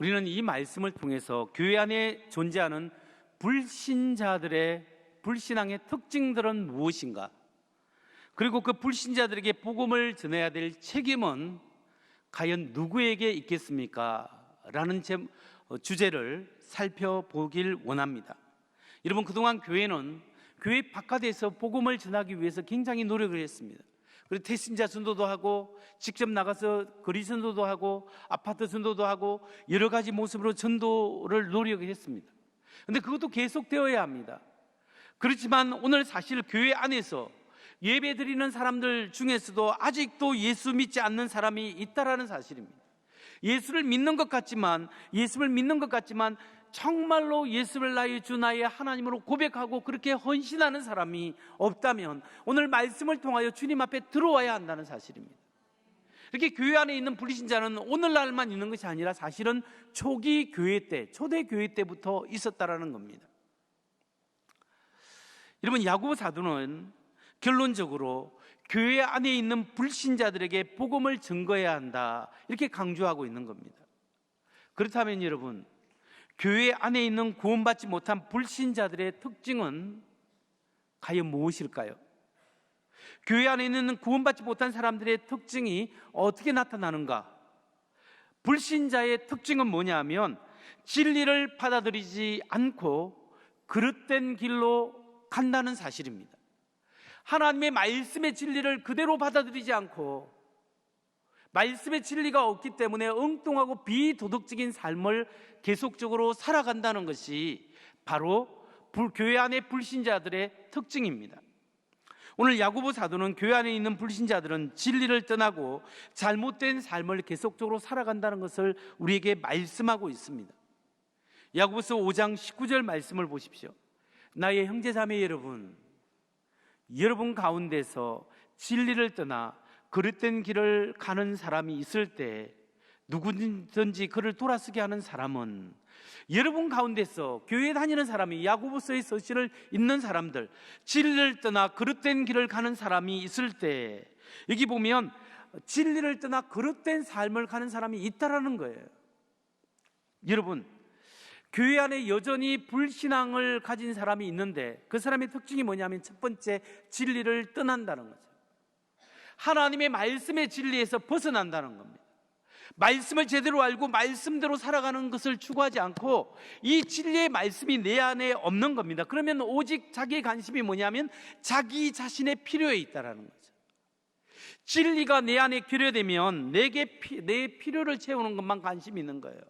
우리는 이 말씀을 통해서 교회 안에 존재하는 불신자들의 불신앙의 특징들은 무엇인가, 그리고 그 불신자들에게 복음을 전해야 될 책임은 과연 누구에게 있겠습니까? 라는 주제를 살펴보길 원합니다. 여러분, 그동안 교회는 교회 바깥에서 복음을 전하기 위해서 굉장히 노력을 했습니다. 그리고 태신자 전도도 하고, 직접 나가서 거리 전도도 하고, 아파트 전도도 하고, 여러 가지 모습으로 전도를 노력했습니다. 그런데 그것도 계속되어야 합니다. 그렇지만 오늘 사실 교회 안에서 예배 드리는 사람들 중에서도 아직도 예수 믿지 않는 사람이 있다라는 사실입니다. 예수를 믿는 것 같지만 정말로 예수를 나의 주 나의 하나님으로 고백하고 그렇게 헌신하는 사람이 없다면 오늘 말씀을 통하여 주님 앞에 들어와야 한다는 사실입니다. 이렇게 교회 안에 있는 불신자는 오늘날만 있는 것이 아니라 사실은 초기 교회 때, 초대 교회 때부터 있었다라는 겁니다. 여러분, 야고보 사도는 결론적으로 교회 안에 있는 불신자들에게 복음을 전거해야 한다, 이렇게 강조하고 있는 겁니다. 그렇다면 여러분, 교회 안에 있는 구원받지 못한 불신자들의 특징은 과연 무엇일까요? 교회 안에 있는 구원받지 못한 사람들의 특징이 어떻게 나타나는가? 불신자의 특징은 뭐냐면 진리를 받아들이지 않고 그릇된 길로 간다는 사실입니다. 하나님의 말씀의 진리를 그대로 받아들이지 않고 말씀의 진리가 없기 때문에 엉뚱하고 비도덕적인 삶을 계속적으로 살아간다는 것이 바로 교회 안의 불신자들의 특징입니다. 오늘 야고보 사도는 교회 안에 있는 불신자들은 진리를 떠나고 잘못된 삶을 계속적으로 살아간다는 것을 우리에게 말씀하고 있습니다. 야고보서 5장 19절 말씀을 보십시오. 나의 형제자매 여러분 가운데서 진리를 떠나 그릇된 길을 가는 사람이 있을 때 누구든지 그를 돌아서게 하는 사람은, 여러분 가운데서 교회 다니는 사람이, 야고보서의 서신을 읽는 사람들, 진리를 떠나 그릇된 길을 가는 사람이 있을 때, 여기 보면 진리를 떠나 그릇된 삶을 가는 사람이 있다라는 거예요. 여러분, 교회 안에 여전히 불신앙을 가진 사람이 있는데 그 사람의 특징이 뭐냐면 첫 번째, 진리를 떠난다는 거죠. 하나님의 말씀의 진리에서 벗어난다는 겁니다. 말씀을 제대로 알고 말씀대로 살아가는 것을 추구하지 않고 이 진리의 말씀이 내 안에 없는 겁니다. 그러면 오직 자기의 관심이 뭐냐면 자기 자신의 필요에 있다라는 거죠. 진리가 내 안에 필요되면 내 필요를 채우는 것만 관심이 있는 거예요.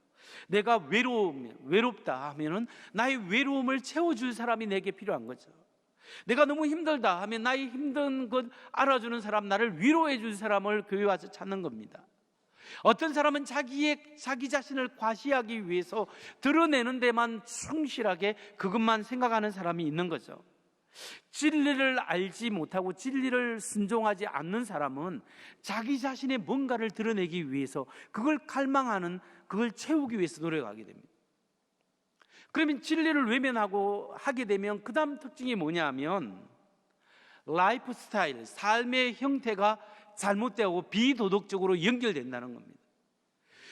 내가 외롭다 하면은 나의 외로움을 채워줄 사람이 내게 필요한 거죠. 내가 너무 힘들다 하면 나의 힘든 것 알아주는 사람, 나를 위로해 줄 사람을 교회 와서 찾는 겁니다. 어떤 사람은 자기 자신을 과시하기 위해서 드러내는 데만 충실하게 그것만 생각하는 사람이 있는 거죠. 진리를 알지 못하고 진리를 순종하지 않는 사람은 자기 자신의 뭔가를 드러내기 위해서 그걸 갈망하는, 그걸 채우기 위해서 노력하게 됩니다. 그러면 진리를 외면하고 하게 되면 그 다음 특징이 뭐냐 하면 라이프 스타일, 삶의 형태가 잘못되고 비도덕적으로 연결된다는 겁니다.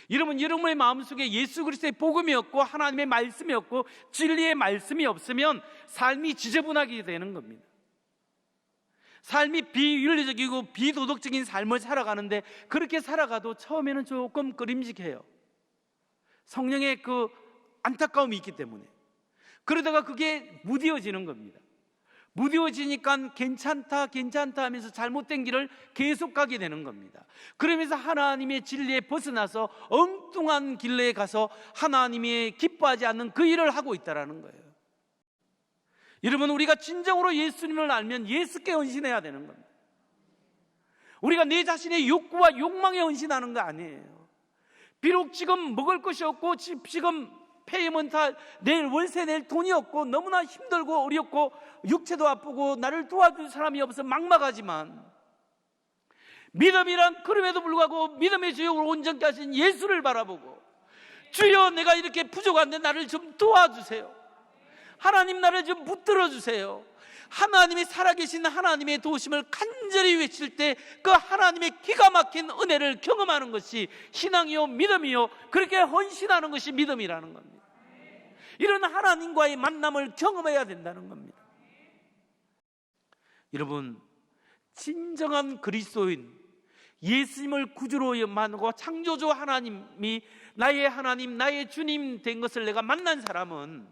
여러분의 마음속에 예수 그리스도의 복음이 없고 하나님의 말씀이 없고 진리의 말씀이 없으면 삶이 지저분하게 되는 겁니다. 삶이 비윤리적이고 비도덕적인 삶을 살아가는데 그렇게 살아가도 처음에는 조금 꺼림직해요. 성령의 그 안타까움이 있기 때문에. 그러다가 그게 무뎌지는 겁니다. 무뎌지니까 괜찮다 하면서 잘못된 길을 계속 가게 되는 겁니다. 그러면서 하나님의 진리에 벗어나서 엉뚱한 길에 가서 하나님이 기뻐하지 않는 그 일을 하고 있다는 거예요. 여러분, 우리가 진정으로 예수님을 알면 예수께 헌신해야 되는 겁니다. 우리가 내 자신의 욕구와 욕망에 헌신하는 거 아니에요. 비록 지금 먹을 것이 없고 지금 페이먼트 내일 월세 낼 돈이 없고 너무나 힘들고 어렵고 육체도 아프고 나를 도와줄 사람이 없어 막막하지만 믿음이란 그럼에도 불구하고 믿음의 주역으로 온전케 하신 예수를 바라보고 주여 내가 이렇게 부족한데 나를 좀 도와주세요. 하나님 나를 좀 붙들어 주세요. 하나님이 살아계신 하나님의 도우심을 간절히 외칠 때 그 하나님의 기가 막힌 은혜를 경험하는 것이 신앙이요 믿음이요, 그렇게 헌신하는 것이 믿음이라는 겁니다. 이런 하나님과의 만남을 경험해야 된다는 겁니다. 여러분, 진정한 그리스도인, 예수님을 구주로 만나고 창조주 하나님이 나의 하나님, 나의 주님 된 것을 내가 만난 사람은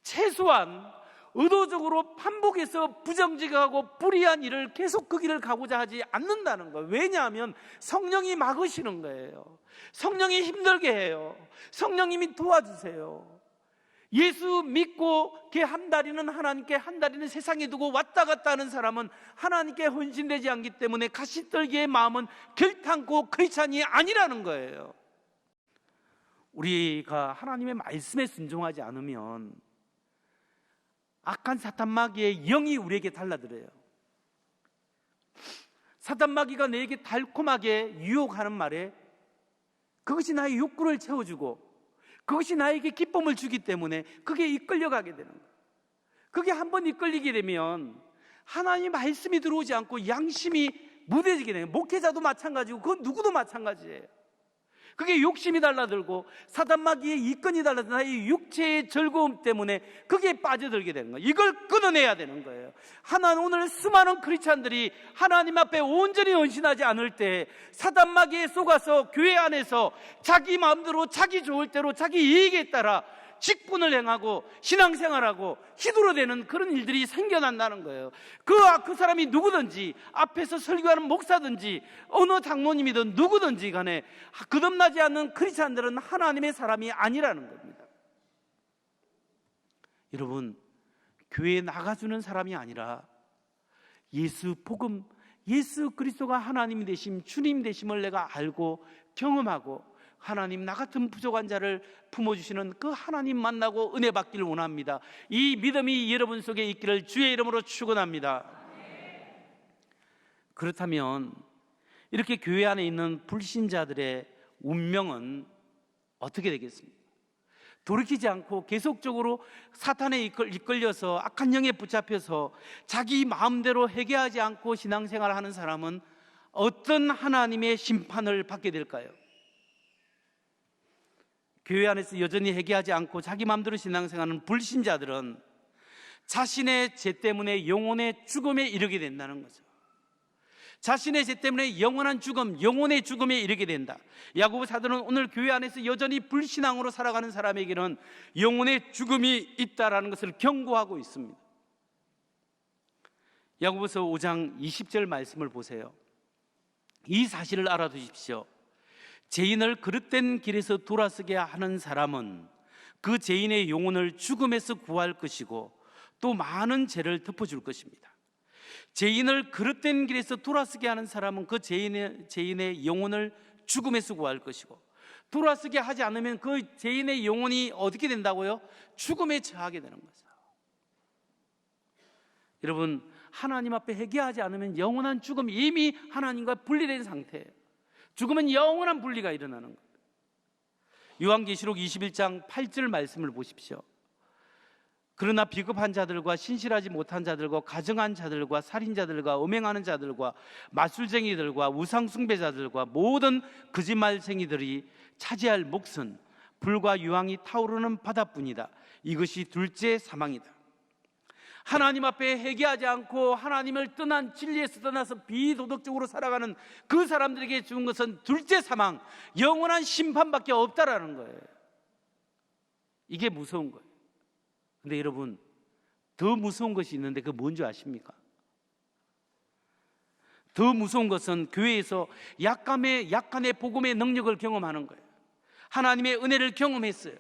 최소한 의도적으로 반복해서 부정직하고 불의한 일을 계속 그 길을 가고자 하지 않는다는 거예요. 왜냐하면 성령이 막으시는 거예요. 성령이 힘들게 해요. 성령님이 도와주세요. 예수 믿고 걔 한 다리는 하나님께, 한 다리는 세상에 두고 왔다 갔다 하는 사람은 하나님께 헌신되지 않기 때문에 가시떨기의 마음은 결탄코 크리스찬이 아니라는 거예요. 우리가 하나님의 말씀에 순종하지 않으면 악한 사탄 마귀의 영이 우리에게 달라들어요. 사탄 마귀가 내게 달콤하게 유혹하는 말에 그것이 나의 욕구를 채워주고 그것이 나에게 기쁨을 주기 때문에 그게 이끌려가게 되는 거예요. 그게 한번 이끌리게 되면 하나님의 말씀이 들어오지 않고 양심이 무뎌지게 되는 거예요. 목회자도 마찬가지고 그 누구도 마찬가지예요. 그게 욕심이 달라들고 사단 마귀의 이권이 달라든 나의 육체의 즐거움 때문에 그게 빠져들게 되는 거예요. 이걸 끊어내야 되는 거예요. 하나는 오늘 수많은 크리스찬들이 하나님 앞에 온전히 헌신하지 않을 때 사단 마귀에 속아서 교회 안에서 자기 마음대로 자기 좋을 대로 자기 이익에 따라 직분을 행하고 신앙생활하고 휘두르대는 그런 일들이 생겨난다는 거예요. 그 사람이 누구든지, 앞에서 설교하는 목사든지 어느 장로님이든 누구든지 간에 거듭나지 않는 크리스찬들은 하나님의 사람이 아니라는 겁니다. 여러분, 교회에 나가주는 사람이 아니라 예수 복음, 예수 그리스도가 하나님 되심, 주님 되심을 내가 알고 경험하고 하나님, 나 같은 부족한 자를 품어주시는 그 하나님 만나고 은혜 받기를 원합니다. 이 믿음이 여러분 속에 있기를 주의 이름으로 축원합니다. 그렇다면 이렇게 교회 안에 있는 불신자들의 운명은 어떻게 되겠습니까? 돌이키지 않고 계속적으로 사탄에 이끌려서 악한 영에 붙잡혀서 자기 마음대로 회개하지 않고 신앙생활을 하는 사람은 어떤 하나님의 심판을 받게 될까요? 교회 안에서 여전히 회개하지 않고 자기 마음대로 신앙생활하는 불신자들은 자신의 죄 때문에 영혼의 죽음에 이르게 된다는 거죠. 자신의 죄 때문에 영원한 죽음, 영혼의 죽음에 이르게 된다. 야고보 사도는 오늘 교회 안에서 여전히 불신앙으로 살아가는 사람에게는 영혼의 죽음이 있다라는 것을 경고하고 있습니다. 야고보서 5장 20절 말씀을 보세요. 이 사실을 알아두십시오. 죄인을 그릇된 길에서 돌아서게 하는 사람은 그 죄인의 영혼을 죽음에서 구할 것이고 또 많은 죄를 덮어줄 것입니다. 죄인을 그릇된 길에서 돌아서게 하는 사람은 그 죄인의 영혼을 죽음에서 구할 것이고, 돌아서게 하지 않으면 그 죄인의 영혼이 어떻게 된다고요? 죽음에 처하게 되는 거죠. 여러분, 하나님 앞에 회개하지 않으면 영원한 죽음, 이미 하나님과 분리된 상태예요. 죽으면 영원한 분리가 일어나는 거예요. 요한계시록 21장 8절 말씀을 보십시오. 그러나 비겁한 자들과 신실하지 못한 자들과 가증한 자들과 살인자들과 음행하는 자들과 마술쟁이들과 우상숭배자들과 모든 거짓말쟁이들이 차지할 몫은 불과 유황이 타오르는 바다뿐이다. 이것이 둘째 사망이다. 하나님 앞에 회개하지 않고 하나님을 떠난, 진리에서 떠나서 비도덕적으로 살아가는 그 사람들에게 주는 것은 둘째 사망, 영원한 심판밖에 없다라는 거예요. 이게 무서운 거예요. 근데 여러분, 더 무서운 것이 있는데 그게 뭔지 아십니까? 더 무서운 것은 교회에서 약간의 복음의 능력을 경험하는 거예요. 하나님의 은혜를 경험했어요.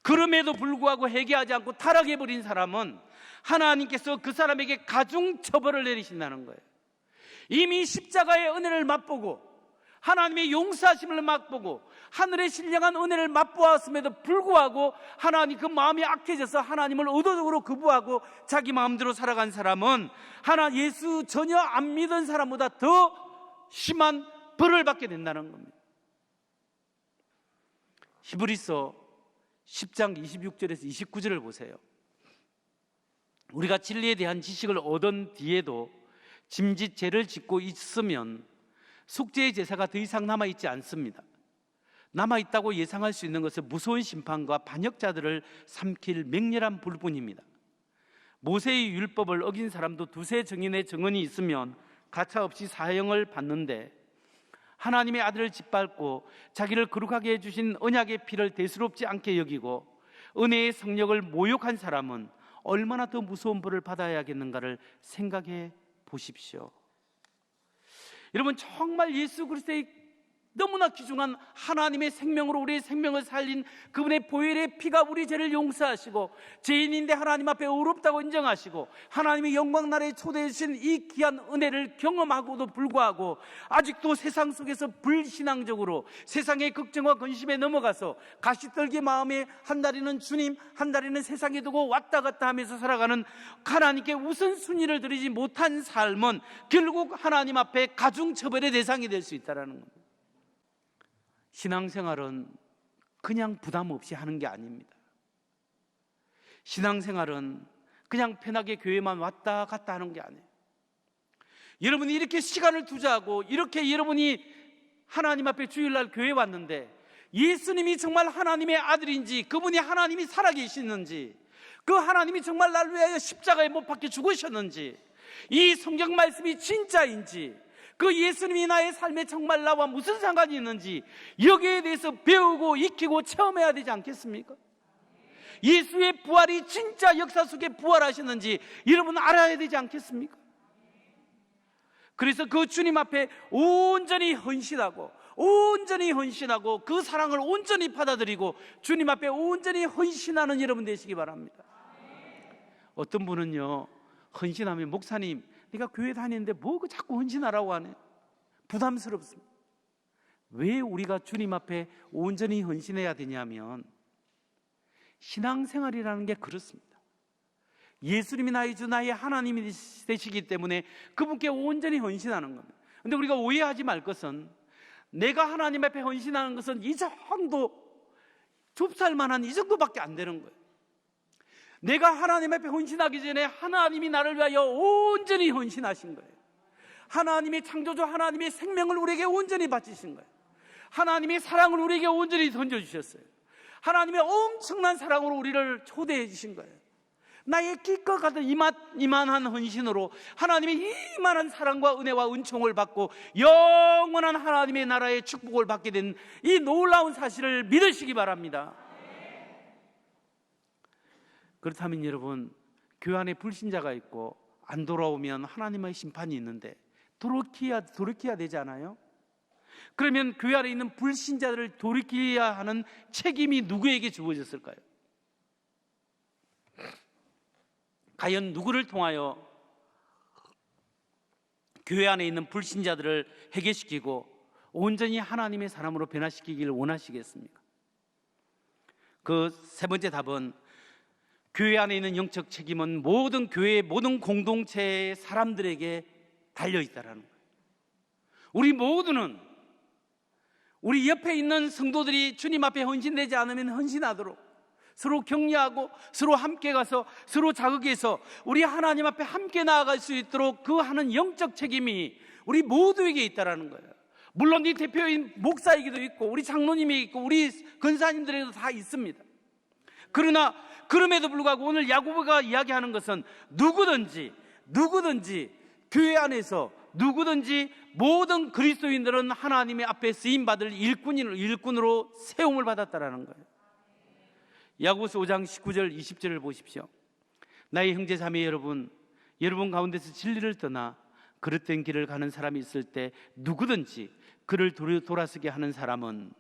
그럼에도 불구하고 회개하지 않고 타락해버린 사람은 하나님께서 그 사람에게 가중처벌을 내리신다는 거예요. 이미 십자가의 은혜를 맛보고 하나님의 용서하심을 맛보고 하늘의 신령한 은혜를 맛보았음에도 불구하고 하나님 그 마음이 악해져서 하나님을 의도적으로 거부하고 자기 마음대로 살아간 사람은 예수 전혀 안 믿은 사람보다 더 심한 벌을 받게 된다는 겁니다. 히브리서 10장 26절에서 29절을 보세요. 우리가 진리에 대한 지식을 얻은 뒤에도 짐짓 죄를 짓고 있으면 속죄의 제사가 더 이상 남아있지 않습니다. 남아있다고 예상할 수 있는 것은 무서운 심판과 반역자들을 삼킬 맹렬한 불뿐입니다. 모세의 율법을 어긴 사람도 두세 증인의 증언이 있으면 가차없이 사형을 받는데, 하나님의 아들을 짓밟고 자기를 거룩하게 해주신 언약의 피를 대수롭지 않게 여기고 은혜의 성령을 모욕한 사람은 얼마나 더 무서운 벌을 받아야겠는가를 생각해 보십시오. 여러분, 정말 예수 그리스도의 너무나 귀중한 하나님의 생명으로 우리의 생명을 살린 그분의 보혈의 피가 우리 죄를 용서하시고 죄인인데 하나님 앞에 의롭다고 인정하시고 하나님의 영광 나라에 초대해 주신 이 귀한 은혜를 경험하고도 불구하고 아직도 세상 속에서 불신앙적으로 세상의 걱정과 근심에 넘어가서 가시떨기 마음에 한 다리는 주님, 한 다리는 세상에 두고 왔다 갔다 하면서 살아가는, 하나님께 우선순위를 드리지 못한 삶은 결국 하나님 앞에 가중처벌의 대상이 될 수 있다는 겁니다. 신앙생활은 그냥 부담 없이 하는 게 아닙니다. 신앙생활은 그냥 편하게 교회만 왔다 갔다 하는 게 아니에요. 여러분이 이렇게 시간을 투자하고 이렇게 여러분이 하나님 앞에 주일날 교회에 왔는데 예수님이 정말 하나님의 아들인지, 그분이 하나님이 살아계시는지, 그 하나님이 정말 나를 위하여 십자가에 못 박혀 죽으셨는지, 이 성경 말씀이 진짜인지, 그 예수님이 나의 삶에 정말 나와 무슨 상관이 있는지 여기에 대해서 배우고 익히고 체험해야 되지 않겠습니까? 예수의 부활이 진짜 역사 속에 부활하셨는지 여러분 알아야 되지 않겠습니까? 그래서 그 주님 앞에 온전히 헌신하고 그 사랑을 온전히 받아들이고 주님 앞에 온전히 헌신하는 여러분 되시기 바랍니다. 어떤 분은요, 헌신하면 목사님 네가 교회 다니는데 뭐 자꾸 헌신하라고 하네, 부담스럽습니다. 왜 우리가 주님 앞에 온전히 헌신해야 되냐면 신앙생활이라는 게 그렇습니다. 예수님이 나의 주, 나의 하나님이 되시기 때문에 그분께 온전히 헌신하는 겁니다. 그런데 우리가 오해하지 말 것은 내가 하나님 앞에 헌신하는 것은 이 정도, 좁쌀만한 이 정도밖에 안 되는 거예요. 내가 하나님 앞에 헌신하기 전에 하나님이 나를 위하여 온전히 헌신하신 거예요. 하나님의 창조주 하나님의 생명을 우리에게 온전히 바치신 거예요. 하나님의 사랑을 우리에게 온전히 던져주셨어요. 하나님의 엄청난 사랑으로 우리를 초대해 주신 거예요. 나의 기껏 같은 이만한 헌신으로 하나님의 이만한 사랑과 은혜와 은총을 받고 영원한 하나님의 나라의 축복을 받게 된 이 놀라운 사실을 믿으시기 바랍니다. 그렇다면 여러분, 교회 안에 불신자가 있고 안 돌아오면 하나님의 심판이 있는데 돌이켜야 되지 않아요? 그러면 교회 안에 있는 불신자들을 돌이켜야 하는 책임이 누구에게 주어졌을까요? 과연 누구를 통하여 교회 안에 있는 불신자들을 해결시키고 온전히 하나님의 사람으로 변화시키기를 원하시겠습니까? 그 세 번째 답은 교회 안에 있는 영적 책임은 모든 교회의 모든 공동체의 사람들에게 달려있다는 거예요. 우리 모두는 우리 옆에 있는 성도들이 주님 앞에 헌신되지 않으면 헌신하도록 서로 격려하고 서로 함께 가서 서로 자극해서 우리 하나님 앞에 함께 나아갈 수 있도록 그 하는 영적 책임이 우리 모두에게 있다는 거예요. 물론 이 대표인 목사에게도 있고 우리 장로님이 있고 우리 권사님들에게도 다 있습니다. 그러나 그럼에도 불구하고 오늘 야고보가 이야기하는 것은 누구든지 교회 안에서 누구든지 모든 그리스도인들은 하나님의 앞에 쓰임받을 일꾼으로 세움을 받았다라는 거예요. 야고보서 5장 19절 20절을 보십시오. 나의 형제 자매 여러분 가운데서 진리를 떠나 그릇된 길을 가는 사람이 있을 때 누구든지 그를 돌아서게 하는 사람은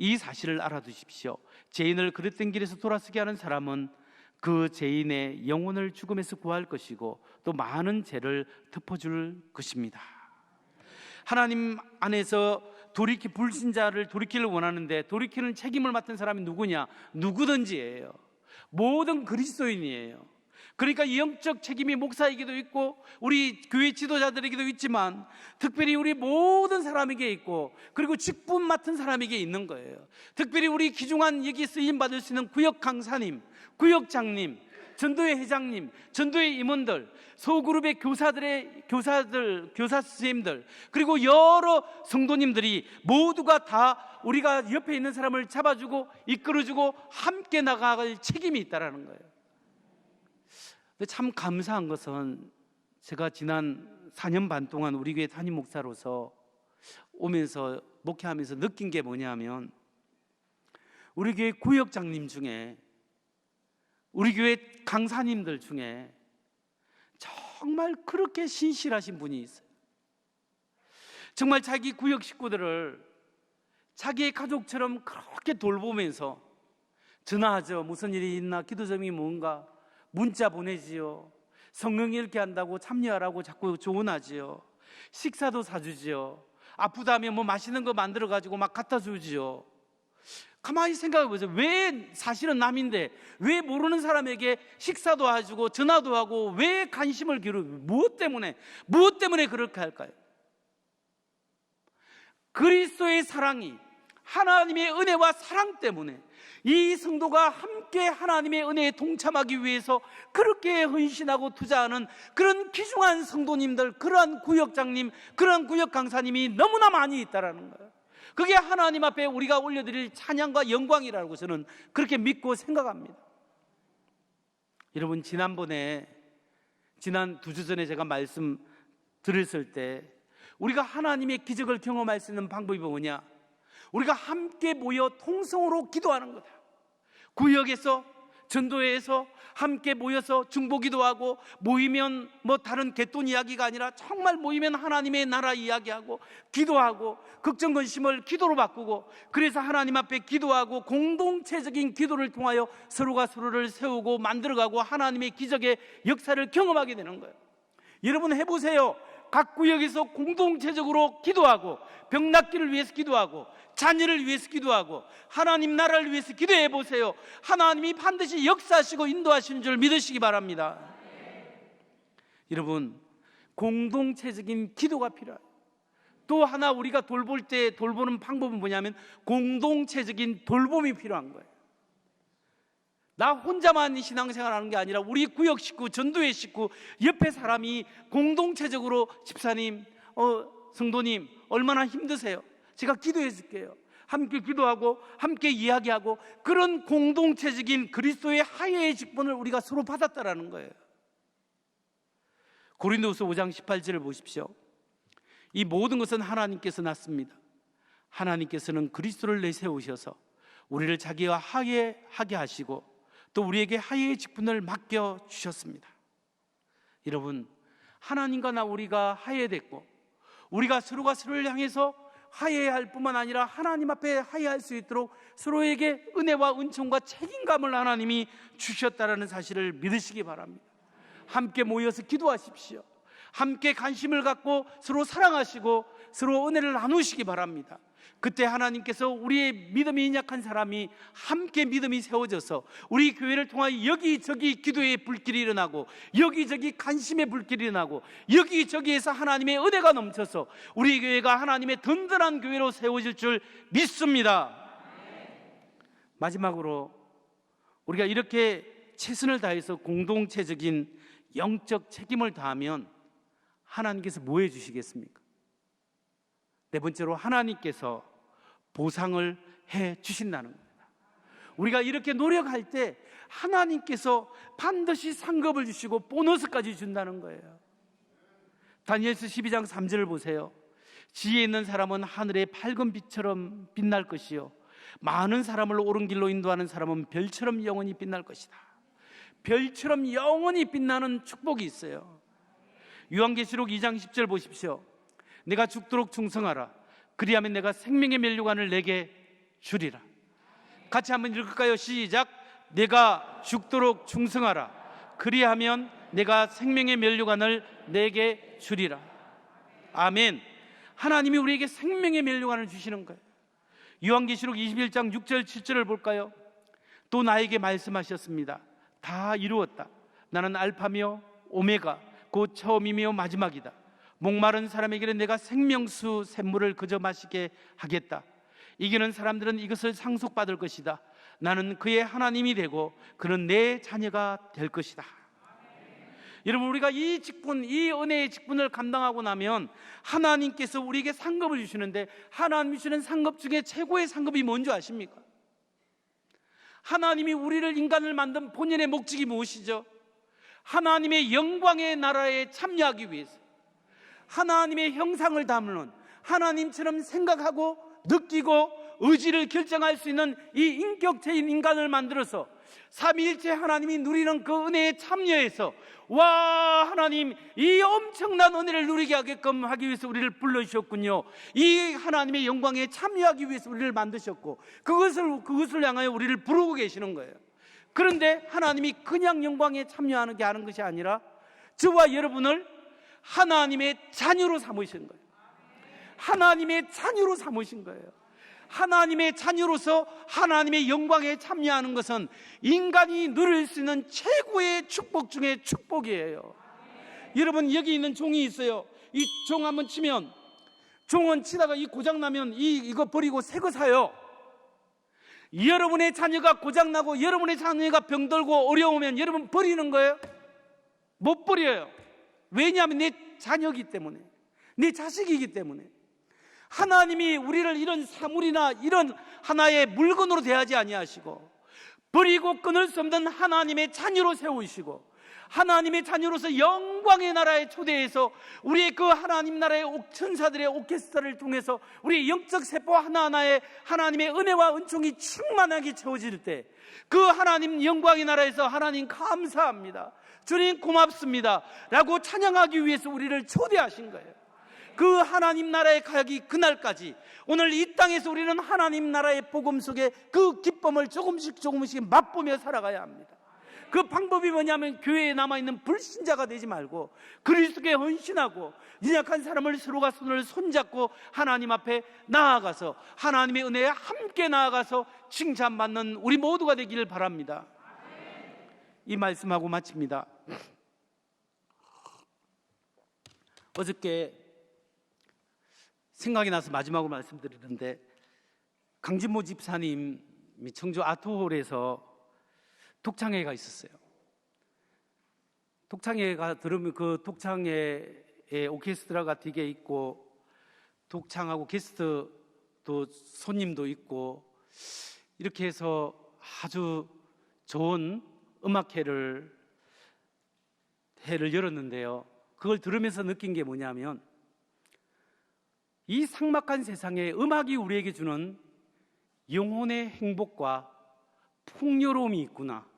이 사실을 알아두십시오. 죄인을 그릇된 길에서 돌아서게 하는 사람은 그 죄인의 영혼을 죽음에서 구할 것이고 또 많은 죄를 덮어줄 것입니다. 하나님 안에서 불신자를 돌이키를 원하는데 돌이키는 책임을 맡은 사람이 누구냐? 누구든지예요. 모든 그리스도인이에요. 그러니까 영적 책임이 목사에게도 있고 우리 교회 지도자들에게도 있지만 특별히 우리 모든 사람에게 있고 그리고 직분 맡은 사람에게 있는 거예요. 특별히 우리 귀중한 여기 쓰임받을 수 있는 구역 강사님, 구역장님, 전도회 회장님, 전도회 임원들, 소그룹의 교사 선생님들, 그리고 여러 성도님들이 모두가 다 우리가 옆에 있는 사람을 잡아주고 이끌어주고 함께 나가갈 책임이 있다는 거예요. 근데 참 감사한 것은 제가 지난 4년 반 동안 우리 교회 담임 목사로서 오면서 목회하면서 느낀 게 뭐냐면, 우리 교회 구역장님 중에, 우리 교회 강사님들 중에 정말 그렇게 신실하신 분이 있어요. 정말 자기 구역 식구들을 자기의 가족처럼 그렇게 돌보면서 전화하죠. 무슨 일이 있나, 기도점이 뭔가, 문자 보내지요. 성령 읽게 한다고 참여하라고 자꾸 조언하지요. 식사도 사주지요. 아프다면 뭐 맛있는 거 만들어가지고 막 갖다 주지요. 가만히 생각해 보세요. 왜, 사실은 남인데 왜 모르는 사람에게 식사도 해주고 전화도 하고 왜 관심을 기울이고, 무엇 때문에 그렇게 할까요? 그리스도의 사랑이, 하나님의 은혜와 사랑 때문에 이 성도가 함께 하나님의 은혜에 동참하기 위해서 그렇게 헌신하고 투자하는 그런 귀중한 성도님들, 그러한 구역장님, 그러한 구역 강사님이 너무나 많이 있다라는 거예요. 그게 하나님 앞에 우리가 올려드릴 찬양과 영광이라고 저는 그렇게 믿고 생각합니다. 여러분, 지난 2주 전에 제가 말씀 드렸을 때, 우리가 하나님의 기적을 경험할 수 있는 방법이 뭐냐? 우리가 함께 모여 통성으로 기도하는 거다. 구역에서, 전도회에서 함께 모여서 중보기도 하고, 모이면 뭐 다른 갯돈 이야기가 아니라 정말 모이면 하나님의 나라 이야기하고 기도하고 걱정건심을 기도로 바꾸고, 그래서 하나님 앞에 기도하고 공동체적인 기도를 통하여 서로가 서로를 세우고 만들어가고 하나님의 기적의 역사를 경험하게 되는 거예요. 여러분 해보세요. 각 구역에서 공동체적으로 기도하고, 병 낫기를 위해서 기도하고, 자녀를 위해서 기도하고, 하나님 나라를 위해서 기도해 보세요. 하나님이 반드시 역사하시고 인도하시는 줄 믿으시기 바랍니다. 여러분, 공동체적인 기도가 필요해요. 또 하나 우리가 돌볼 때 돌보는 방법은 뭐냐면, 공동체적인 돌봄이 필요한 거예요. 나 혼자만 신앙생활하는 게 아니라 우리 구역 식구, 전도회 식구, 옆에 사람이 공동체적으로, 집사님, 성도님 얼마나 힘드세요? 제가 기도해 줄게요. 함께 기도하고 함께 이야기하고, 그런 공동체적인 그리스도의 화해의 직분을 우리가 서로 받았다라는 거예요. 고린도후서 5장 18절을 보십시오. 이 모든 것은 하나님께서 났습니다. 하나님께서는 그리스도를 내세우셔서 우리를 자기와 화해하게 하시고 또 우리에게 화해의 직분을 맡겨주셨습니다. 여러분, 하나님과 우리가 화해됐고, 우리가 서로가 서로를 향해서 화해할 뿐만 아니라 하나님 앞에 화해할 수 있도록 서로에게 은혜와 은총과 책임감을 하나님이 주셨다는 사실을 믿으시기 바랍니다. 함께 모여서 기도하십시오. 함께 관심을 갖고 서로 사랑하시고 서로 은혜를 나누시기 바랍니다. 그때 하나님께서 우리의 믿음이 약한 사람이 함께 믿음이 세워져서 우리 교회를 통하여 여기저기 기도의 불길이 일어나고, 여기저기 관심의 불길이 일어나고, 여기저기에서 하나님의 은혜가 넘쳐서 우리 교회가 하나님의 든든한 교회로 세워질 줄 믿습니다. 마지막으로, 우리가 이렇게 최선을 다해서 공동체적인 영적 책임을 다하면 하나님께서 뭐 해주시겠습니까? 네 번째로, 하나님께서 보상을 해 주신다는 겁니다. 우리가 이렇게 노력할 때 하나님께서 반드시 상급을 주시고 보너스까지 준다는 거예요. 다니엘서 12장 3절을 보세요. 지혜 있는 사람은 하늘의 밝은 빛처럼 빛날 것이요, 많은 사람을 옳은 길로 인도하는 사람은 별처럼 영원히 빛날 것이다. 별처럼 영원히 빛나는 축복이 있어요. 요한계시록 2장 10절 보십시오. 내가 죽도록 충성하라. 그리하면 내가 생명의 면류관을 내게 주리라. 같이 한번 읽을까요? 시작. 내가 죽도록 충성하라. 그리하면 내가 생명의 면류관을 내게 주리라. 아멘. 하나님이 우리에게 생명의 면류관을 주시는 거예요. 요한계시록 21장 6절 7절을 볼까요? 또 나에게 말씀하셨습니다. 다 이루었다. 나는 알파며 오메가 곧 처음이며 마지막이다. 목마른 사람에게는 내가 생명수 샘물을 그저 마시게 하겠다. 이기는 사람들은 이것을 상속받을 것이다. 나는 그의 하나님이 되고 그는 내 자녀가 될 것이다. 여러분, 우리가 이 직분, 이 은혜의 직분을 감당하고 나면 하나님께서 우리에게 상급을 주시는데, 하나님이 주시는 상급 중에 최고의 상급이 뭔지 아십니까? 하나님이 우리를, 인간을 만든 본연의 목적이 무엇이죠? 하나님의 영광의 나라에 참여하기 위해서, 하나님의 형상을 담는, 하나님처럼 생각하고 느끼고 의지를 결정할 수 있는 이 인격체인 인간을 만들어서 삼위일체 하나님이 누리는 그 은혜에 참여해서, 와, 하나님 이 엄청난 은혜를 누리게 하게끔 하기 위해서 우리를 불러주셨군요. 이 하나님의 영광에 참여하기 위해서 우리를 만드셨고, 그것을 향하여 우리를 부르고 계시는 거예요. 그런데 하나님이 그냥 영광에 참여하는 게 하는 것이 아니라 저와 여러분을 하나님의 자녀로 삼으신 거예요. 하나님의 자녀로 삼으신 거예요. 하나님의 자녀로서 하나님의 영광에 참여하는 것은 인간이 누릴 수 있는 최고의 축복 중에 축복이에요. 여러분, 여기 있는 종이 있어요. 이 종 한번 치면, 종은 치다가 이 고장나면 이거 버리고 새 거 사요. 여러분의 자녀가 고장나고 여러분의 자녀가 병들고 어려우면 여러분 버리는 거예요? 못 버려요. 왜냐하면 내 자녀이기 때문에, 내 자식이기 때문에. 하나님이 우리를 이런 사물이나 이런 하나의 물건으로 대하지 아니하시고, 버리고 끊을 수 없는 하나님의 자녀로 세우시고, 하나님의 자녀로서 영광의 나라에 초대해서 우리의 그 하나님 나라의 천사들의 오케스트라를 통해서 우리의 영적 세포 하나하나에 하나님의 은혜와 은총이 충만하게 채워질 때, 그 하나님 영광의 나라에서 하나님 감사합니다, 주님 고맙습니다 라고 찬양하기 위해서 우리를 초대하신 거예요. 그 하나님 나라에 가기 그날까지 오늘 이 땅에서 우리는 하나님 나라의 복음 속에 그 기쁨을 조금씩 맛보며 살아가야 합니다. 그 방법이 뭐냐면, 교회에 남아있는 불신자가 되지 말고 그리스도께 헌신하고 연약한 사람을 서로가 손을 손잡고 하나님 앞에 나아가서 하나님의 은혜에 함께 나아가서 칭찬받는 우리 모두가 되기를 바랍니다. 이 말씀하고 마칩니다. 어저께 생각이 나서 마지막으로 말씀드리는데, 강진모 집사님이 청주 아트홀에서 독창회가 있었어요. 독창회가 들으면 그 독창회에 오케스트라가 되게 있고, 독창하고 게스트 또 손님도 있고, 이렇게 해서 아주 좋은 음악회를 열었는데요. 그걸 들으면서 느낀 게 뭐냐면, 이 삭막한 세상에 음악이 우리에게 주는 영혼의 행복과 풍요로움이 있구나.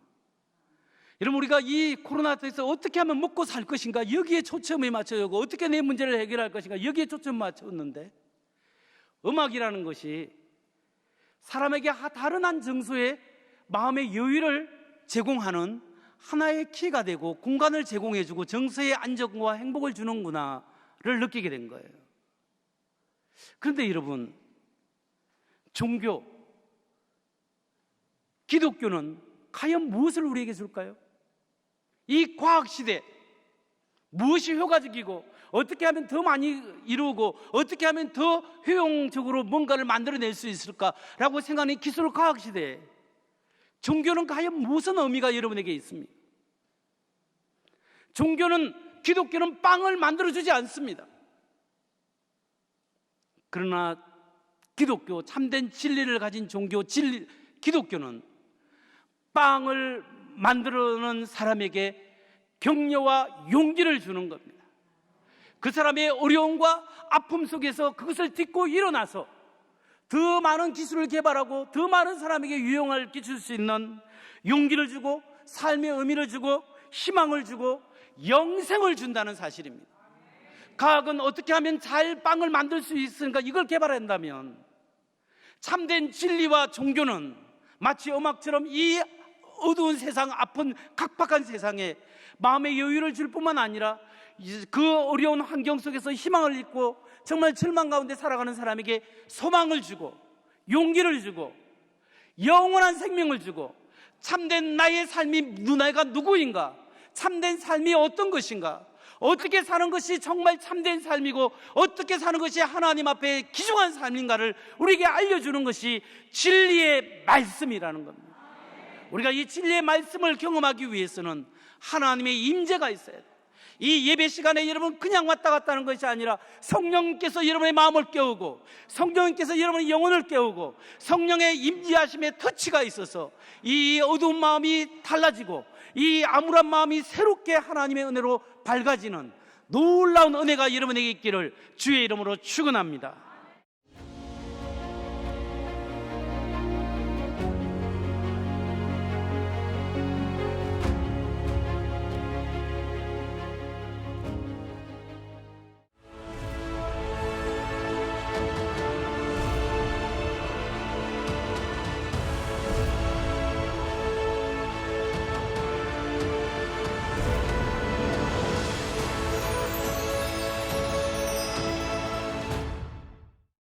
여러분, 우리가 이 코로나 때에서 어떻게 하면 먹고 살 것인가, 여기에 초점을 맞춰고 어떻게 내 문제를 해결할 것인가, 여기에 초점 맞췄는데, 음악이라는 것이 사람에게 다른 한 정서의 마음의 여유를 제공하는 하나의 키가 되고 공간을 제공해주고 정서의 안정과 행복을 주는구나를 느끼게 된 거예요. 그런데 여러분, 종교, 기독교는 과연 무엇을 우리에게 줄까요? 이 과학시대, 무엇이 효과적이고 어떻게 하면 더 많이 이루고 어떻게 하면 더 효용적으로 뭔가를 만들어낼 수 있을까라고 생각하는 기술 과학시대에 종교는 과연 무슨 의미가 여러분에게 있습니까? 기독교는 빵을 만들어주지 않습니다. 그러나 기독교, 참된 진리를 가진 종교, 기독교는 빵을 만들어내는 사람에게 격려와 용기를 주는 겁니다. 그 사람의 어려움과 아픔 속에서 그것을 딛고 일어나서 더 많은 기술을 개발하고 더 많은 사람에게 유용을 끼칠 수 있는 용기를 주고 삶의 의미를 주고 희망을 주고 영생을 준다는 사실입니다. 과학은 어떻게 하면 잘 빵을 만들 수 있으니까 이걸 개발한다면, 참된 진리와 종교는 마치 음악처럼 이 어두운 세상, 아픈 각박한 세상에 마음의 여유를 줄 뿐만 아니라 그 어려운 환경 속에서 희망을 잊고 정말 절망 가운데 살아가는 사람에게 소망을 주고 용기를 주고 영원한 생명을 주고, 참된 나의 삶이 내가 누구인가, 참된 삶이 어떤 것인가, 어떻게 사는 것이 정말 참된 삶이고 어떻게 사는 것이 하나님 앞에 귀중한 삶인가를 우리에게 알려주는 것이 진리의 말씀이라는 겁니다. 우리가 이 진리의 말씀을 경험하기 위해서는 하나님의 임재가 있어야 돼요. 이 예배 시간에 여러분 그냥 왔다 갔다 하는 것이 아니라 성령께서 여러분의 마음을 깨우고 성령께서 여러분의 영혼을 깨우고 성령의 임재하심의 터치가 있어서 이 어두운 마음이 달라지고 이 암울한 마음이 새롭게 하나님의 은혜로 밝아지는 놀라운 은혜가 여러분에게 있기를 주의 이름으로 축원합니다.